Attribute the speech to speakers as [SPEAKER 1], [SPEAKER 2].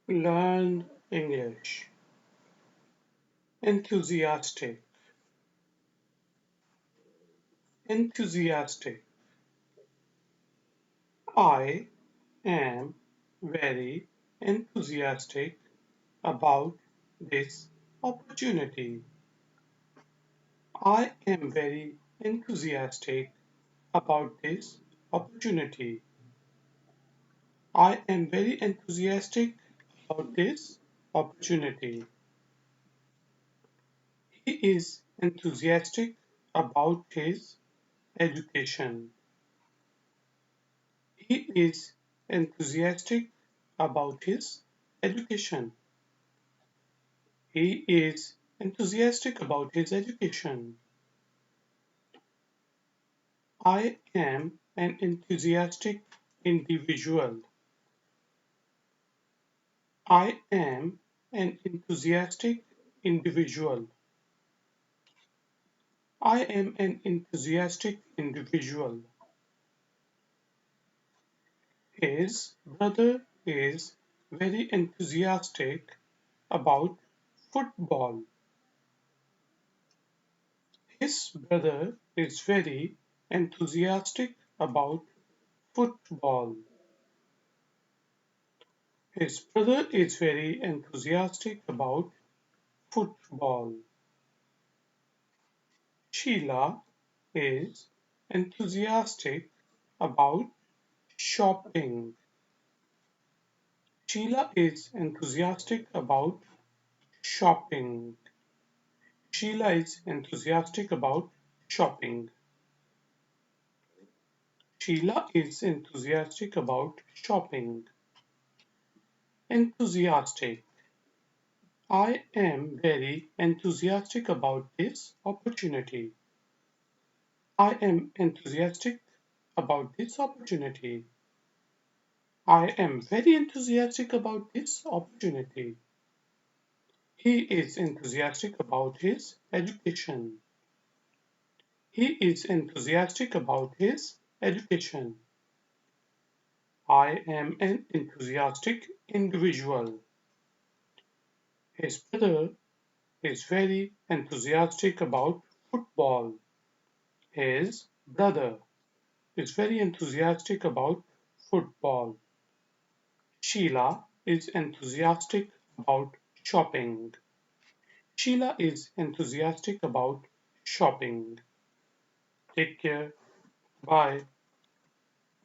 [SPEAKER 1] Learn English. Enthusiastic. Enthusiastic. I am very enthusiastic about this opportunity. I am very enthusiastic about this opportunity. I am very enthusiastic about this opportunity. He is enthusiastic about his education. He is enthusiastic about his education. He is enthusiastic about his education. I am an enthusiastic individual. I am an enthusiastic individual. I am an enthusiastic individual. His brother is very enthusiastic about football. His brother is very enthusiastic about football. His brother is very enthusiastic about football. Sheila is enthusiastic about shopping. Sheila is enthusiastic about shopping. Sheila is enthusiastic about shopping. Sheila is enthusiastic about shopping. Enthusiastic. I am very enthusiastic about this opportunity. I am enthusiastic about this opportunity. I am very enthusiastic about this opportunity. He is enthusiastic about his education. He is enthusiastic about his education. I am an enthusiastic individual. His brother is very enthusiastic about football. His brother is very enthusiastic about football. Sheila is enthusiastic about shopping. Sheila is enthusiastic about shopping. Take care. Bye.